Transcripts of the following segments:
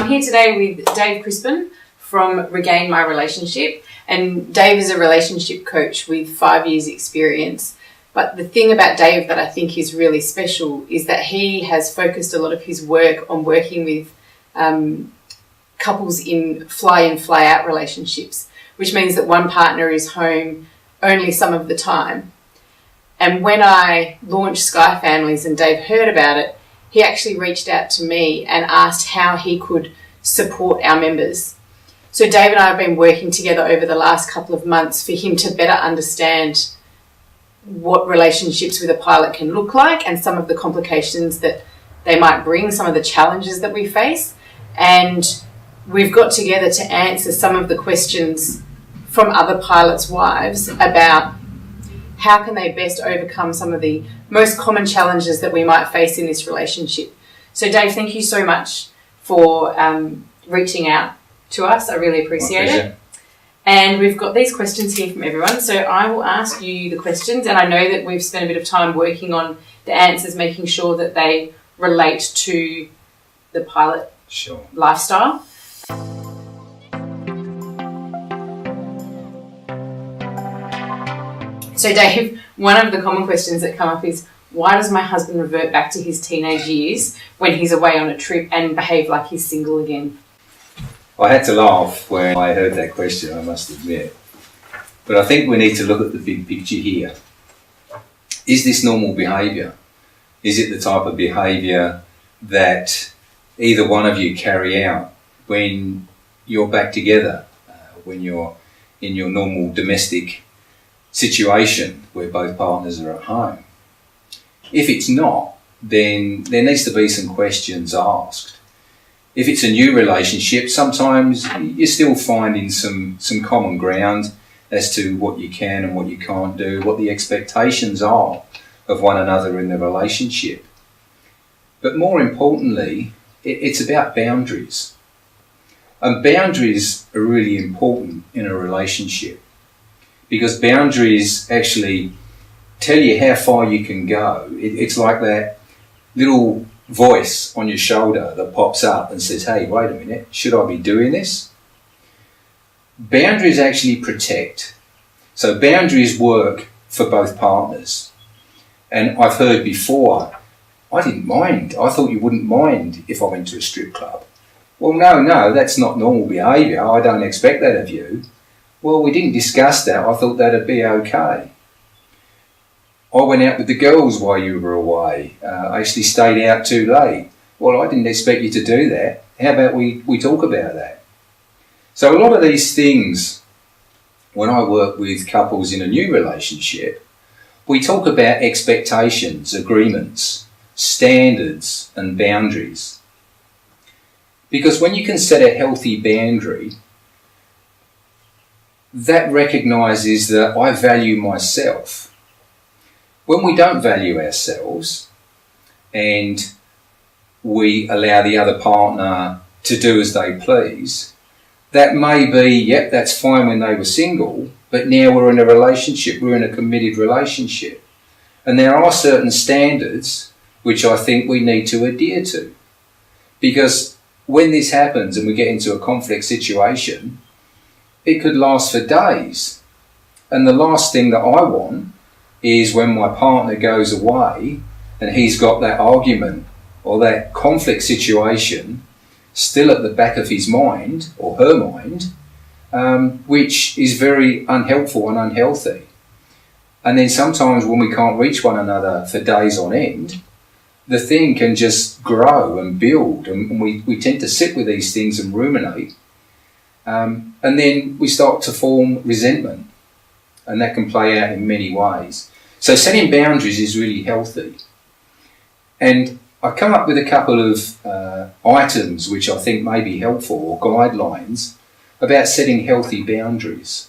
I'm here today with Dave Crispin from Regain My Relationship. And Dave is a relationship coach with 5 years experience. But the thing about Dave that I think is really special is that he has focused a lot of his work on working with couples in fly-in, fly-out relationships, which means that one partner is home only some of the time. And when I launched Sky Families and Dave heard about it, he actually reached out to me and asked how he could support our members. So Dave and I have been working together over the last couple of months for him to better understand what relationships with a pilot can look like and some of the complications that they might bring, some of the challenges that we face. And we've got together to answer some of the questions from other pilots' wives about how can they best overcome some of the most common challenges that we might face in this relationship. So Dave, thank you so much for reaching out to us. I really appreciate it. And we've got these questions here from everyone. So I will ask you the questions, and I know that we've spent a bit of time working on the answers, making sure that they relate to the pilot lifestyle. So Dave, one of the common questions that come up is, why does my husband revert back to his teenage years when he's away on a trip and behave like he's single again? I had to laugh when I heard that question, I must admit. But I think we need to look at the big picture here. Is this normal behaviour? Is it the type of behaviour that either one of you carry out when you're back together, when you're in your normal domestic situation where both partners are at home? If it's not, then there needs to be some questions asked. If it's a new relationship, sometimes you're still finding some common ground as to what you can and what you can't do, what the expectations are of one another in the relationship. But more importantly, it's about boundaries. And boundaries are really important in a relationship, because boundaries actually tell you how far you can go. It's like that little voice on your shoulder that pops up and says, hey, wait a minute, should I be doing this? Boundaries actually protect. So boundaries work for both partners. And I've heard before, I didn't mind. I thought you wouldn't mind if I went to a strip club. Well, no, that's not normal behaviour. I don't expect that of you. Well, we didn't discuss that. I thought that'd be okay. I went out with the girls while you were away. I actually stayed out too late. Well, I didn't expect you to do that. How about we talk about that? So a lot of these things, when I work with couples in a new relationship, we talk about expectations, agreements, standards, and boundaries. Because when you can set a healthy boundary, that recognises that I value myself. When we don't value ourselves and we allow the other partner to do as they please, that may be, yep, that's fine when they were single, but now we're in a relationship, we're in a committed relationship. And there are certain standards which I think we need to adhere to. Because when this happens and we get into a conflict situation, it could last for days. And the last thing that I want is when my partner goes away and he's got that argument or that conflict situation still at the back of his mind or her mind, which is very unhelpful and unhealthy. And then sometimes when we can't reach one another for days on end, the thing can just grow and build, and we tend to sit with these things and ruminate. And then we start to form resentment, and that can play out in many ways. So setting boundaries is really healthy. And I come up with a couple of items which I think may be helpful, or guidelines, about setting healthy boundaries.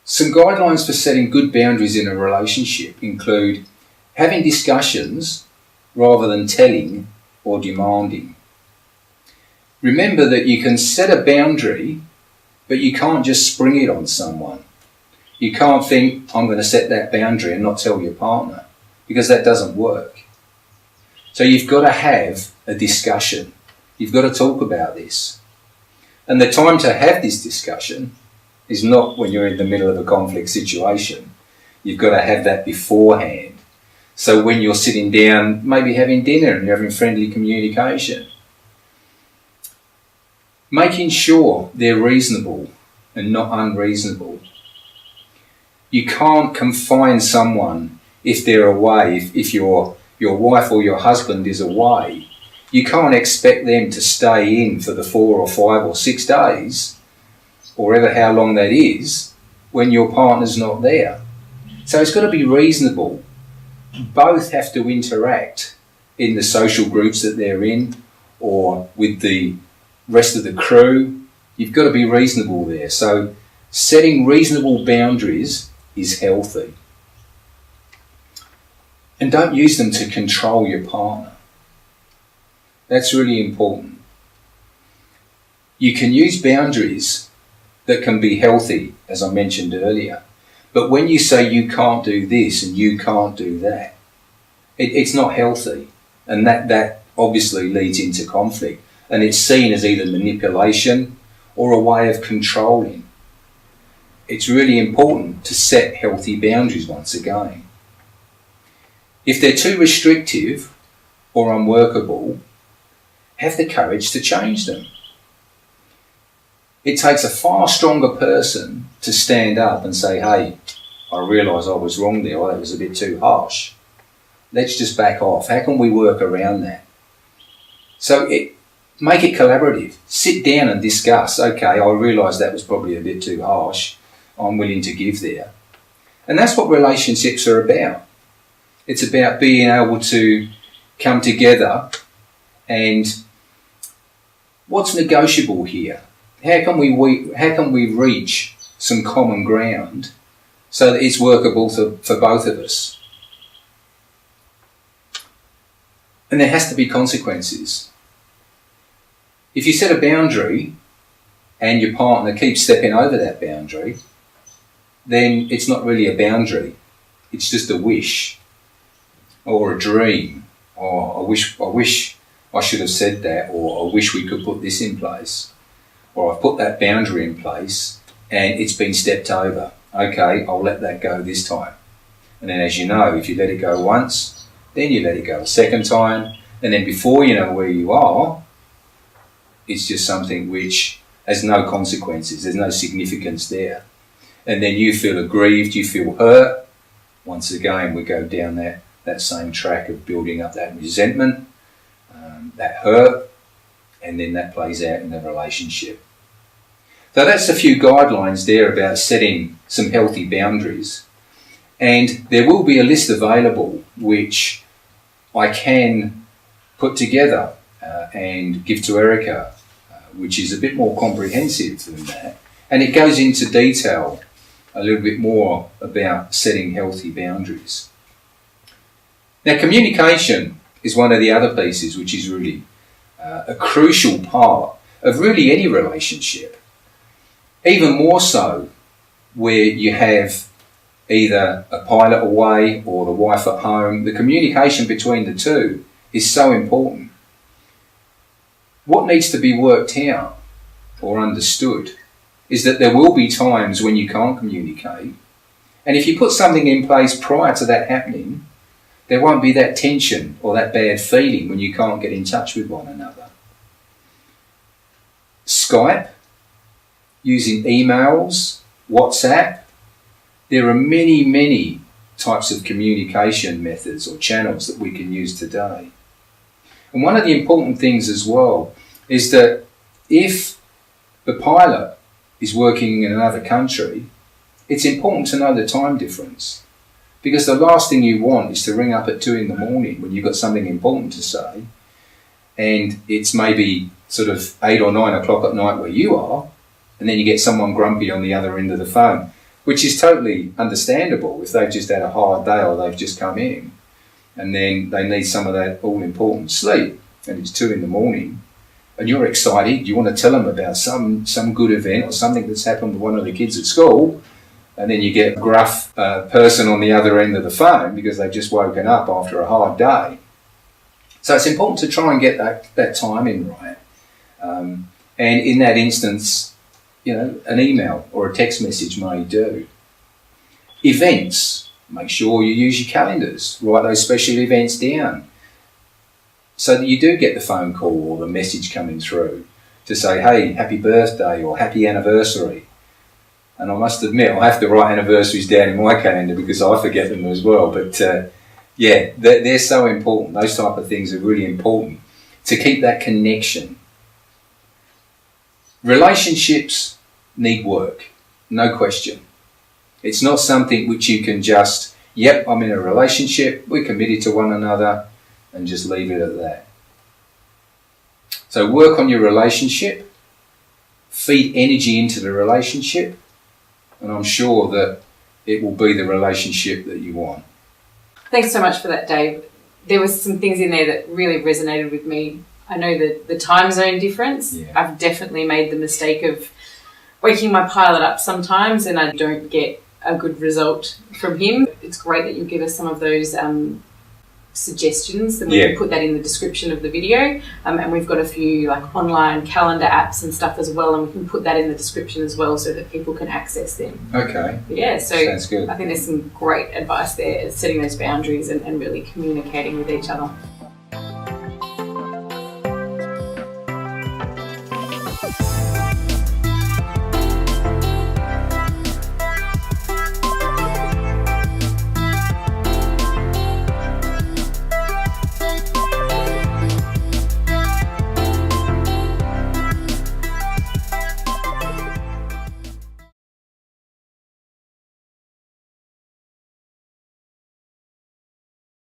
Some guidelines for setting good boundaries in a relationship include having discussions rather than telling or demanding. Remember that you can set a boundary, but you can't just spring it on someone. You can't think, I'm going to set that boundary and not tell your partner, because that doesn't work. So you've got to have a discussion. You've got to talk about this. And the time to have this discussion is not when you're in the middle of a conflict situation. You've got to have that beforehand. So when you're sitting down, maybe having dinner and you're having friendly communication, making sure they're reasonable and not unreasonable. You can't confine someone if they're away, if your wife or your husband is away. You can't expect them to stay in for the 4 or 5 or 6 days, or ever how long that is, when your partner's not there. So it's got to be reasonable. Both have to interact in the social groups that they're in or with the rest of the crew. You've got to be reasonable there. So setting reasonable boundaries is healthy. And don't use them to control your partner. That's really important. You can use boundaries that can be healthy, as I mentioned earlier. But when you say you can't do this and you can't do that, it's not healthy. And that obviously leads into conflict. And it's seen as either manipulation or a way of controlling. It's really important to set healthy boundaries once again. If they're too restrictive or unworkable, have the courage to change them. It takes a far stronger person to stand up and say, hey, I realise I was wrong there, or that was a bit too harsh. Let's just back off. How can we work around that? So make it collaborative. Sit down and discuss. Okay, I realise that was probably a bit too harsh. I'm willing to give there. And that's what relationships are about. It's about being able to come together and what's negotiable here? How can we reach some common ground so that it's workable for both of us? And there has to be consequences. If you set a boundary and your partner keeps stepping over that boundary, then it's not really a boundary. It's just a wish or a dream, or I wish I should have said that, or I wish we could put this in place, or I've put that boundary in place and it's been stepped over. Okay, I'll let that go this time. And then, as you know, if you let it go once, then you let it go a second time, and then before you know where you are, it's just something which has no consequences, there's no significance there. And then you feel aggrieved, you feel hurt. Once again, we go down that same track of building up that resentment, that hurt, and then that plays out in the relationship. So that's a few guidelines there about setting some healthy boundaries. And there will be a list available which I can put together and give to Erica, which is a bit more comprehensive than that. And it goes into detail a little bit more about setting healthy boundaries. Now, communication is one of the other pieces which is really a crucial part of really any relationship. Even more so where you have either a pilot away or the wife at home. The communication between the two is so important. What needs to be worked out or understood is that there will be times when you can't communicate. And if you put something in place prior to that happening, there won't be that tension or that bad feeling when you can't get in touch with one another. Skype, using emails, WhatsApp, there are many, many types of communication methods or channels that we can use today. And one of the important things as well is that if the pilot is working in another country, it's important to know the time difference. Because the last thing you want is to ring up at 2 a.m. when you've got something important to say, and it's maybe sort of 8 or 9 o'clock at night where you are, and then you get someone grumpy on the other end of the phone, which is totally understandable if they've just had a hard day or they've just come in, and then they need some of that all-important sleep, and it's 2 a.m, and you're excited, you want to tell them about some good event or something that's happened with one of the kids at school, and then you get a gruff person on the other end of the phone because they've just woken up after a hard day. So it's important to try and get that timing right. And in that instance, an email or a text message may do. Events, make sure you use your calendars, write those special events down so that you do get the phone call or the message coming through to say, hey, happy birthday or happy anniversary. And I must admit, I have to write anniversaries down in my calendar because I forget them as well. But they're so important. Those type of things are really important to keep that connection. Relationships need work, no question. It's not something which you can just, yep, I'm in a relationship, we're committed to one another, and just leave it at that. So work on your relationship, feed energy into the relationship, and I'm sure that it will be the relationship that you want. Thanks so much for that, Dave. There was some things in there that really resonated with me. I know that the time zone difference. Yeah. I've definitely made the mistake of waking my pilot up sometimes and I don't get a good result from him. It's great that you give us some of those suggestions, and we can put that in the description of the video. And we've got a few online calendar apps and stuff as well, and we can put that in the description as well so that people can access them. Okay. Yeah, so sounds good. I think there's some great advice there, setting those boundaries and really communicating with each other.